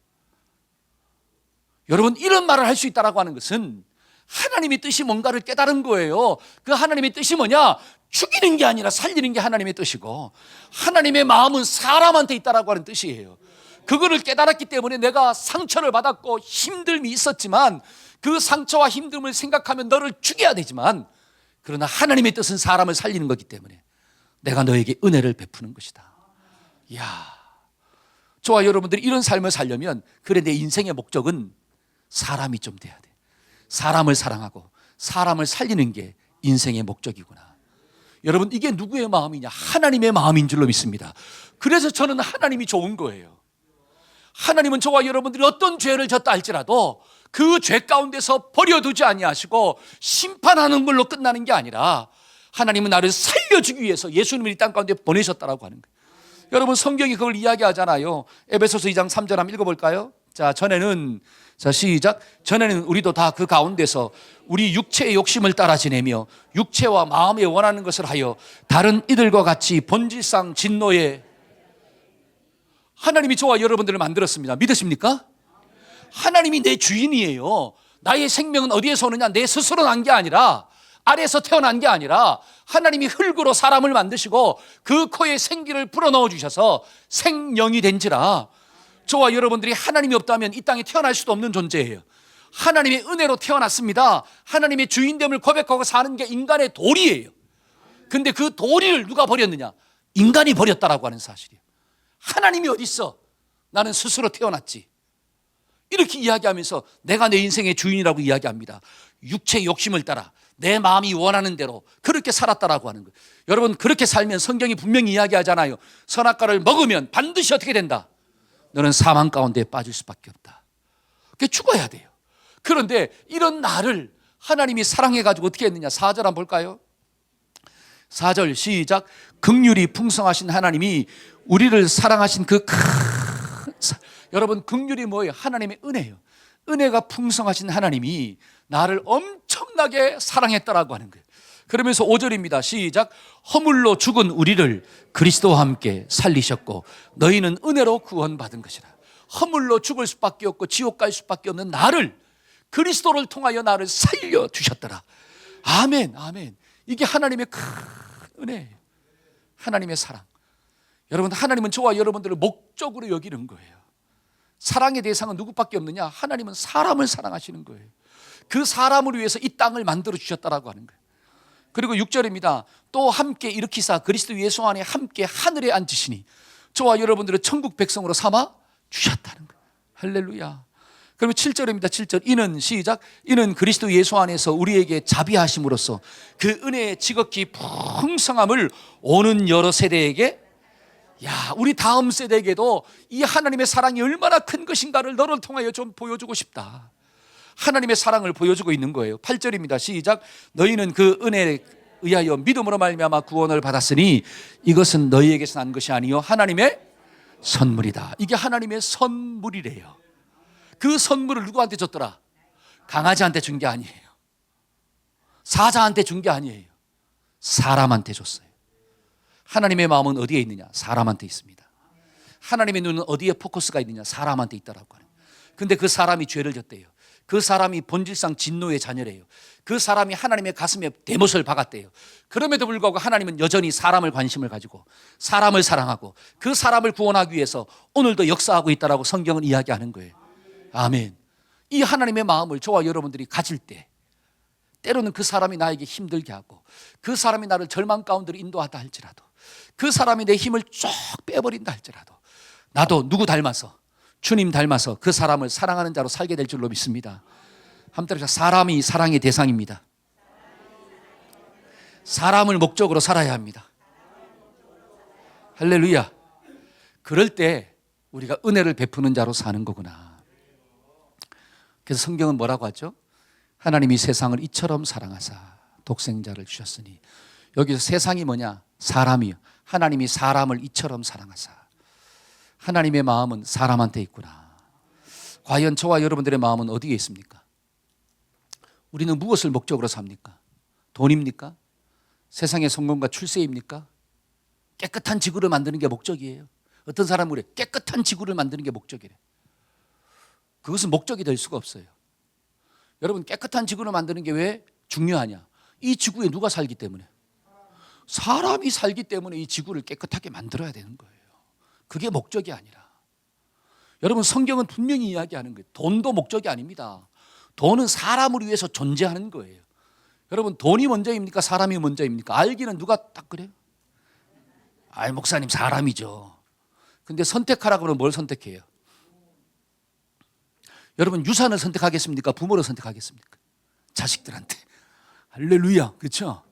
여러분, 이런 말을 할 수 있다고 하는 것은 하나님의 뜻이 뭔가를 깨달은 거예요. 그 하나님의 뜻이 뭐냐? 죽이는 게 아니라 살리는 게 하나님의 뜻이고, 하나님의 마음은 사람한테 있다라고 하는 뜻이에요. 그거를 깨달았기 때문에 내가 상처를 받았고 힘듦이 있었지만 그 상처와 힘듦을 생각하면 너를 죽여야 되지만, 그러나 하나님의 뜻은 사람을 살리는 거기 때문에 내가 너에게 은혜를 베푸는 것이다. 이야, 저와 여러분들이 이런 삶을 살려면, 그래, 내 인생의 목적은 사람이 좀 돼야 돼. 사람을 사랑하고 사람을 살리는 게 인생의 목적이구나. 여러분, 이게 누구의 마음이냐? 하나님의 마음인 줄로 믿습니다. 그래서 저는 하나님이 좋은 거예요. 하나님은 저와 여러분들이 어떤 죄를 졌다 할지라도 그 죄 가운데서 버려두지 아니하시고 심판하는 걸로 끝나는 게 아니라 하나님은 나를 살려주기 위해서 예수님을 이 땅 가운데 보내셨다라고 하는 거예요. 여러분, 성경이 그걸 이야기하잖아요. 에베소서 2장 3절 한번 읽어볼까요? 자, 시작. 전에는 우리도 다 그 가운데서 우리 육체의 욕심을 따라 지내며 육체와 마음에 원하는 것을 하여 다른 이들과 같이 본질상 진노에. 하나님이 저와 여러분들을 만들었습니다. 믿으십니까? 하나님이 내 주인이에요. 나의 생명은 어디에서 오느냐? 내 스스로 난 게 아니라, 아래에서 태어난 게 아니라 하나님이 흙으로 사람을 만드시고 그 코에 생기를 불어넣어 주셔서 생명이 된지라. 저와 여러분들이 하나님이 없다면 이 땅에 태어날 수도 없는 존재예요. 하나님의 은혜로 태어났습니다. 하나님의 주인됨을 고백하고 사는 게 인간의 도리예요. 근데 그 도리를 누가 버렸느냐? 인간이 버렸다라고 하는 사실이에요. 하나님이 어디 있어? 나는 스스로 태어났지. 이렇게 이야기하면서 내가 내 인생의 주인이라고 이야기합니다. 육체의 욕심을 따라 내 마음이 원하는 대로 그렇게 살았다라고 하는 거예요. 여러분, 그렇게 살면 성경이 분명히 이야기하잖아요. 선악과를 먹으면 반드시 어떻게 된다? 너는 사망 가운데 빠질 수밖에 없다. 그게 죽어야 돼요. 그런데 이런 나를 하나님이 사랑해가지고 어떻게 했느냐? 4절 한번 볼까요? 4절 시작. 긍휼이 풍성하신 하나님이 우리를 사랑하신 그 큰 여러분, 긍휼이 뭐예요? 하나님의 은혜예요. 은혜가 풍성하신 하나님이 나를 엄청나게 사랑했다라고 하는 거예요. 그러면서 5절입니다. 시작. 허물로 죽은 우리를 그리스도와 함께 살리셨고 너희는 은혜로 구원받은 것이라. 허물로 죽을 수밖에 없고 지옥 갈 수밖에 없는 나를 그리스도를 통하여 나를 살려주셨더라. 아멘, 아멘. 이게 하나님의 큰 은혜예요. 하나님의 사랑. 여러분, 하나님은 저와 여러분들을 목적으로 여기는 거예요. 사랑의 대상은 누구밖에 없느냐? 하나님은 사람을 사랑하시는 거예요. 그 사람을 위해서 이 땅을 만들어 주셨다라고 하는 거예요. 그리고 6절입니다. 또 함께 일으키사 그리스도 예수 안에 함께 하늘에 앉으시니 저와 여러분들을 천국 백성으로 삼아 주셨다는 거예요. 할렐루야. 그러면 7절입니다. 7절. 이는 시작. 이는 그리스도 예수 안에서 우리에게 자비하심으로써 그 은혜의 지극히 풍성함을 오는 여러 세대에게, 야, 우리 다음 세대에게도 이 하나님의 사랑이 얼마나 큰 것인가를 너를 통하여 좀 보여주고 싶다. 하나님의 사랑을 보여주고 있는 거예요. 8절입니다. 시작. 너희는 그 은혜에 의하여 믿음으로 말미암아 구원을 받았으니 이것은 너희에게서 난 것이 아니요 하나님의 선물이다. 이게 하나님의 선물이래요. 그 선물을 누구한테 줬더라? 강아지한테 준 게 아니에요. 사자한테 준 게 아니에요. 사람한테 줬어요. 하나님의 마음은 어디에 있느냐? 사람한테 있습니다. 하나님의 눈은 어디에 포커스가 있느냐? 사람한테 있다라고 하는. 근데 그 사람이 죄를 졌대요. 그 사람이 본질상 진노의 자녀래요. 그 사람이 하나님의 가슴에 대못을 박았대요. 그럼에도 불구하고 하나님은 여전히 사람을 관심을 가지고 사람을 사랑하고 그 사람을 구원하기 위해서 오늘도 역사하고 있다라고 성경은 이야기하는 거예요. 아멘. 이 하나님의 마음을 저와 여러분들이 가질 때 때로는 그 사람이 나에게 힘들게 하고 그 사람이 나를 절망 가운데로 인도하다 할지라도 그 사람이 내 힘을 쫙 빼버린다 할지라도 나도 누구 닮아서 주님 닮아서 그 사람을 사랑하는 자로 살게 될 줄로 믿습니다. 한번 사람이 사랑의 대상입니다. 사람을 목적으로 살아야 합니다. 할렐루야. 그럴 때 우리가 은혜를 베푸는 자로 사는 거구나. 그래서 성경은 뭐라고 하죠? 하나님이 세상을 이처럼 사랑하사 독생자를 주셨으니, 여기서 세상이 뭐냐? 사람이요. 하나님이 사람을 이처럼 사랑하사. 하나님의 마음은 사람한테 있구나. 과연 저와 여러분들의 마음은 어디에 있습니까? 우리는 무엇을 목적으로 삽니까? 돈입니까? 세상의 성공과 출세입니까? 깨끗한 지구를 만드는 게 목적이에요. 어떤 사람은 그래, 깨끗한 지구를 만드는 게 목적이래. 그것은 목적이 될 수가 없어요. 여러분, 깨끗한 지구를 만드는 게 왜 중요하냐? 이 지구에 누가 살기 때문에? 사람이 살기 때문에 이 지구를 깨끗하게 만들어야 되는 거예요. 그게 목적이 아니라. 여러분, 성경은 분명히 이야기하는 거예요. 돈도 목적이 아닙니다. 돈은 사람을 위해서 존재하는 거예요. 여러분, 돈이 먼저입니까? 사람이 먼저입니까? 알기는 누가 딱 그래요? 아이, 목사님, 사람이죠. 근데 선택하라고 하면 뭘 선택해요? 여러분, 유산을 선택하겠습니까? 부모를 선택하겠습니까? 자식들한테. 할렐루야. 그렇죠?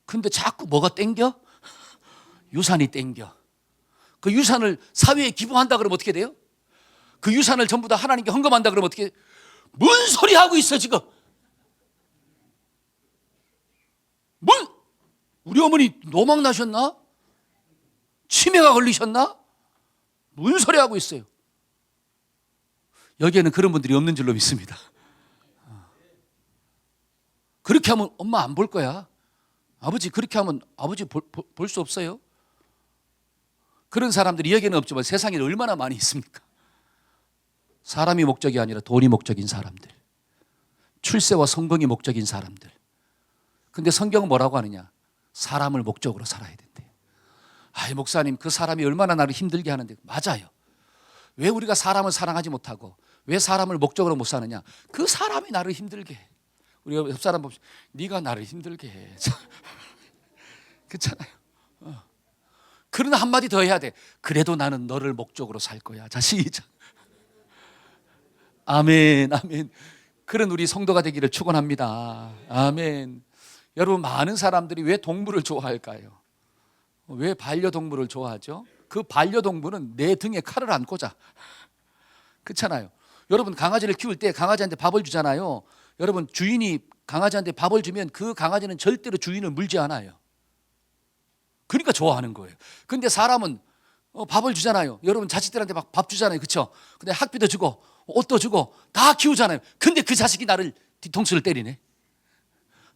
근데 자꾸 뭐가 땡겨? 유산이 땡겨. 그 유산을 사회에 기부한다 그러면 어떻게 돼요? 그 유산을 전부 다 하나님께 헌금한다 그러면 어떻게? 뭔 소리 하고 있어 지금? 우리 어머니 노망 나셨나? 치매가 걸리셨나? 뭔 소리 하고 있어요? 여기에는 그런 분들이 없는 줄로 믿습니다. 그렇게 하면 엄마 안 볼 거야. 아버지 그렇게 하면 아버지 볼 수 없어요. 그런 사람들이 여기에는 없지만 세상에 얼마나 많이 있습니까? 사람이 목적이 아니라 돈이 목적인 사람들, 출세와 성공이 목적인 사람들. 근데 성경은 뭐라고 하느냐? 사람을 목적으로 살아야 된대요. 아이, 목사님, 그 사람이 얼마나 나를 힘들게 하는데. 맞아요. 왜 우리가 사람을 사랑하지 못하고 왜 사람을 목적으로 못 사느냐? 그 사람이 나를 힘들게 해. 우리가 옆 사람 보면 네가 나를 힘들게 해. 그렇잖아요. 그러나 한마디 더 해야 돼. 그래도 나는 너를 목적으로 살 거야. 자, 시작. 아멘, 아멘. 그런 우리 성도가 되기를 축원합니다. 아멘. 여러분, 많은 사람들이 왜 동물을 좋아할까요? 왜 반려동물을 좋아하죠? 그 반려동물은 내 등에 칼을 안 꽂아. 그렇잖아요. 여러분, 강아지를 키울 때 강아지한테 밥을 주잖아요. 여러분, 주인이 강아지한테 밥을 주면 그 강아지는 절대로 주인을 물지 않아요. 그러니까 좋아하는 거예요. 근데 사람은 밥을 주잖아요. 여러분, 자식들한테 막 밥 주잖아요. 그렇죠? 근데 학비도 주고 옷도 주고 다 키우잖아요. 근데 그 자식이 나를 뒤통수를 때리네.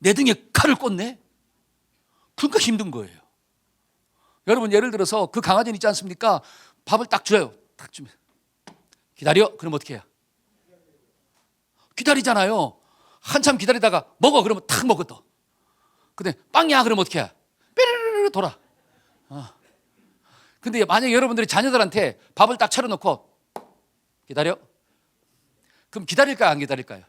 내 등에 칼을 꽂네. 그러니까 힘든 거예요. 여러분, 예를 들어서 그 강아지는 있지 않습니까? 밥을 딱 줘요. 딱 주면 기다려. 그럼 어떻게 해요? 기다리잖아요. 한참 기다리다가 먹어. 그러면 탁 먹어 또. 근데 빵이야. 그러면 어떻게 해요? 삐르르르 돌아. 근데 만약에 여러분들이 자녀들한테 밥을 딱 차려놓고 기다려. 그럼 기다릴까요? 안 기다릴까요?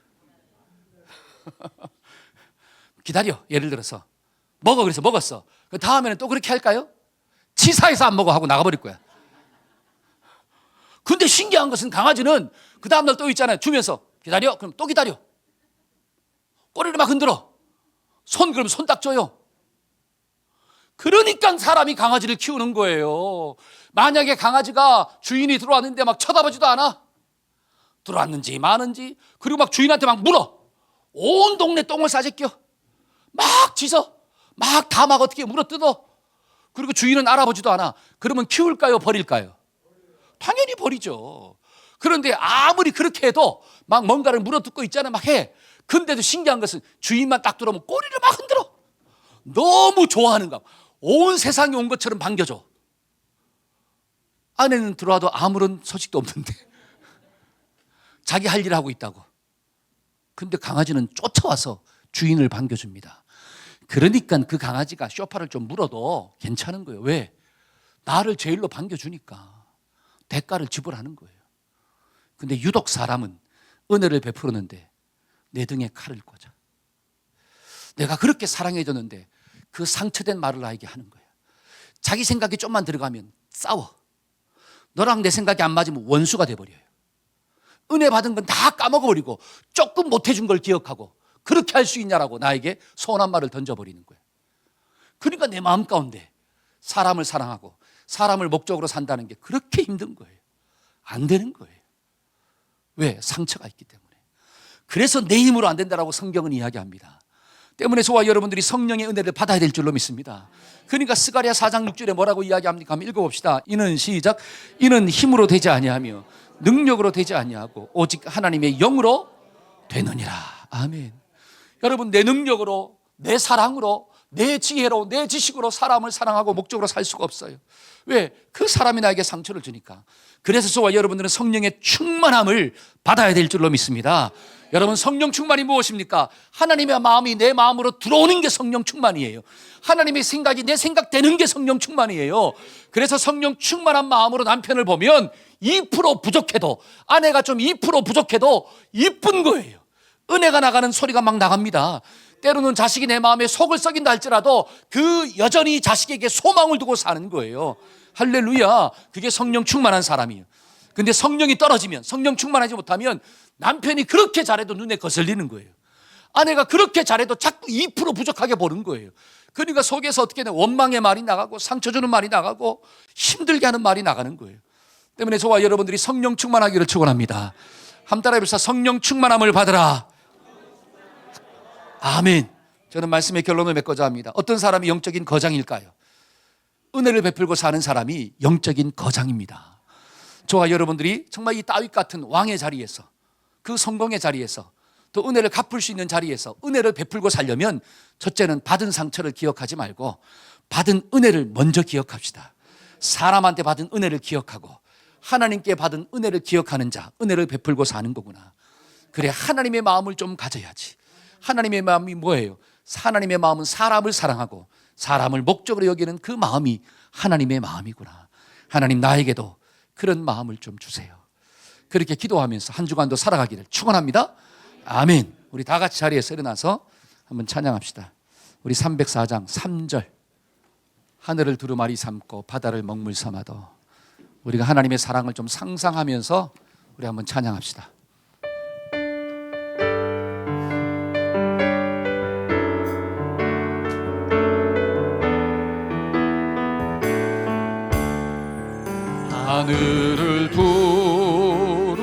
기다려. 예를 들어서 먹어. 그래서 먹었어. 그 다음에는 또 그렇게 할까요? 치사해서 안 먹어 하고 나가버릴 거야. 근데 신기한 것은 강아지는 그 다음날 또 있잖아요. 주면서 기다려. 그럼 또 기다려. 꼬리를 막 흔들어. 그럼 손 딱 줘요. 그러니까 사람이 강아지를 키우는 거예요. 만약에 강아지가 주인이 들어왔는데 막 쳐다보지도 않아. 들어왔는지 마는지. 그리고 막 주인한테 막 물어. 온 동네 똥을 싸제껴. 막 짖어. 막 다 막 어떻게 물어뜯어. 그리고 주인은 알아보지도 않아. 그러면 키울까요? 버릴까요? 당연히 버리죠. 그런데 아무리 그렇게 해도 막 뭔가를 물어뜯고 있잖아. 막 해. 근데도 신기한 것은 주인만 딱 들어오면 꼬리를 막 흔들어. 너무 좋아하는가. 온 세상이 온 것처럼 반겨줘. 아내는 들어와도 아무런 소식도 없는데 자기 할 일을 하고 있다고. 근데 강아지는 쫓아와서 주인을 반겨줍니다. 그러니까 그 강아지가 쇼파를 좀 물어도 괜찮은 거예요. 왜? 나를 제일로 반겨주니까 대가를 지불하는 거예요. 근데 유독 사람은 은혜를 베풀었는데 내 등에 칼을 꽂아. 내가 그렇게 사랑해줬는데 그 상처된 말을 나에게 하는 거예요. 자기 생각이 좀만 들어가면 싸워. 너랑 내 생각이 안 맞으면 원수가 돼버려요. 은혜 받은 건 다 까먹어버리고 조금 못해준 걸 기억하고 그렇게 할 수 있냐라고 나에게 서운한 말을 던져버리는 거예요. 그러니까 내 마음 가운데 사람을 사랑하고 사람을 목적으로 산다는 게 그렇게 힘든 거예요. 안 되는 거예요. 왜? 상처가 있기 때문에. 그래서 내 힘으로 안 된다라고 성경은 이야기합니다. 때문에 저와 여러분들이 성령의 은혜를 받아야 될 줄로 믿습니다. 그러니까 스가랴 4장 6절에 뭐라고 이야기합니까? 한번 읽어봅시다. 이는 시작. 이는 힘으로 되지 아니하며 능력으로 되지 아니하고 오직 하나님의 영으로 되느니라. 아멘. 여러분, 내 능력으로, 내 사랑으로, 내 지혜로, 내 지식으로 사람을 사랑하고 목적으로 살 수가 없어요. 왜? 그 사람이 나에게 상처를 주니까. 그래서 저와 여러분들은 성령의 충만함을 받아야 될 줄로 믿습니다. 여러분, 성령 충만이 무엇입니까? 하나님의 마음이 내 마음으로 들어오는 게 성령 충만이에요. 하나님의 생각이 내 생각되는 게 성령 충만이에요. 그래서 성령 충만한 마음으로 남편을 보면 2% 부족해도, 아내가 좀 2% 부족해도 이쁜 거예요. 은혜가 나가는 소리가 막 나갑니다. 때로는 자식이 내 마음에 속을 썩인다 할지라도 그 여전히 자식에게 소망을 두고 사는 거예요. 할렐루야. 그게 성령 충만한 사람이에요. 근데 성령이 떨어지면, 성령 충만하지 못하면 남편이 그렇게 잘해도 눈에 거슬리는 거예요. 아내가 그렇게 잘해도 자꾸 2% 부족하게 보는 거예요. 그러니까 속에서 어떻게 되나 원망의 말이 나가고 상처 주는 말이 나가고 힘들게 하는 말이 나가는 거예요. 때문에 저와 여러분들이 성령 충만하기를 축원합니다. 한번 따라해봅시다. 성령 충만함을 받으라. 아멘. 저는 말씀의 결론을 맺고자 합니다. 어떤 사람이 영적인 거장일까요? 은혜를 베풀고 사는 사람이 영적인 거장입니다. 저와 여러분들이 정말 이 다윗 같은 왕의 자리에서, 그 성공의 자리에서, 또 은혜를 갚을 수 있는 자리에서 은혜를 베풀고 살려면 첫째는 받은 상처를 기억하지 말고 받은 은혜를 먼저 기억합시다. 사람한테 받은 은혜를 기억하고 하나님께 받은 은혜를 기억하는 자, 은혜를 베풀고 사는 거구나. 그래, 하나님의 마음을 좀 가져야지. 하나님의 마음이 뭐예요? 하나님의 마음은 사람을 사랑하고 사람을 목적으로 여기는 그 마음이 하나님의 마음이구나. 하나님, 나에게도 그런 마음을 좀 주세요. 그렇게 기도하면서 한 주간도 살아가기를 축원합니다. 아멘. 우리 다 같이 자리에서 일어나서 한번 찬양합시다. 우리 304장 3절. 하늘을 두루마리 삼고 바다를 먹물 삼아도. 우리가 하나님의 사랑을 좀 상상하면서 우리 한번 찬양합시다. 하늘을 두루마리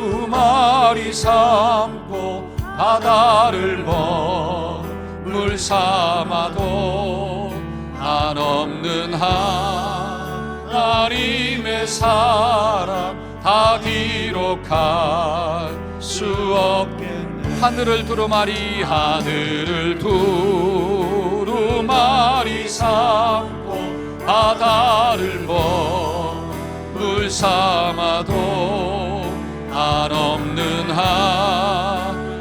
삼고 바다를 먹물 삼아도 한없는 하나님의 사랑 다 기록할 수 없겠네. 하늘을 두루마리 삼고 바다를 먹물 삼아도 한없는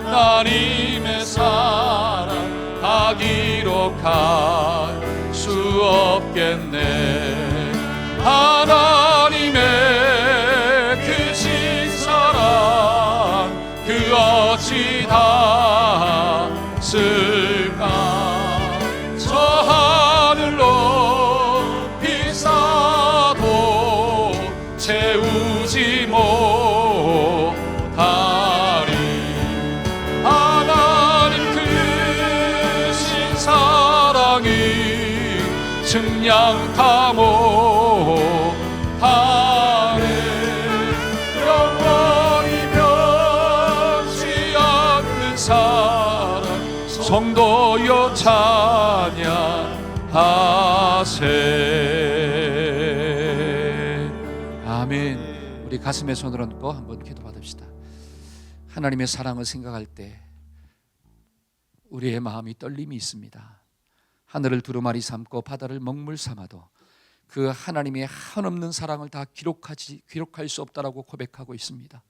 하나님의 사랑 다 기록할 수 없겠네. 하나님의 그 진사랑 그 어찌 닿을까. 저 하늘로 비싸도 채우지 못 증량 다 못하네. 영원히 변치 않는 사랑 성도여 찬양하세. 아멘. 우리 가슴에 손을 얹고 한번 기도 받읍시다. 하나님의 사랑을 생각할 때 우리의 마음이 떨림이 있습니다. 하늘을 두루마리 삼고 바다를 먹물 삼아도 그 하나님의 한없는 사랑을 다 기록할 수 없다라고 고백하고 있습니다.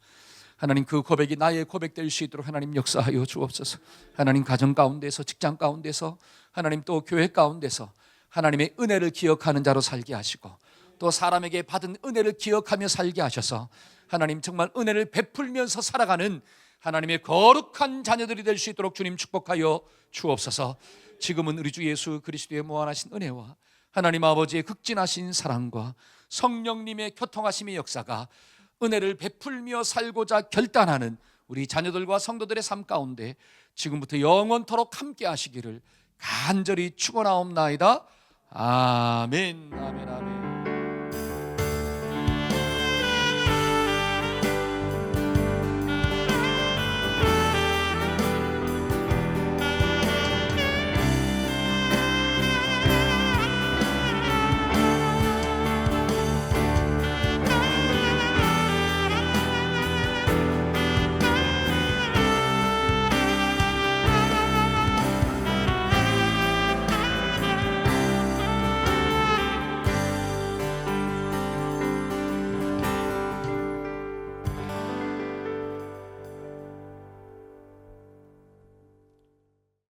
하나님, 그 고백이 나의 고백될 수 있도록 하나님 역사하여 주옵소서. 하나님, 가정 가운데서, 직장 가운데서, 하나님 또 교회 가운데서 하나님의 은혜를 기억하는 자로 살게 하시고, 또 사람에게 받은 은혜를 기억하며 살게 하셔서 하나님 정말 은혜를 베풀면서 살아가는 하나님의 거룩한 자녀들이 될 수 있도록 주님 축복하여 주옵소서. 지금은 우리 주 예수 그리스도의 무한하신 은혜와 하나님 아버지의 극진하신 사랑과 성령님의 교통하심의 역사가 은혜를 베풀며 살고자 결단하는 우리 자녀들과 성도들의 삶 가운데 지금부터 영원토록 함께 하시기를 간절히 축원하옵나이다. 아멘, 아멘, 아멘.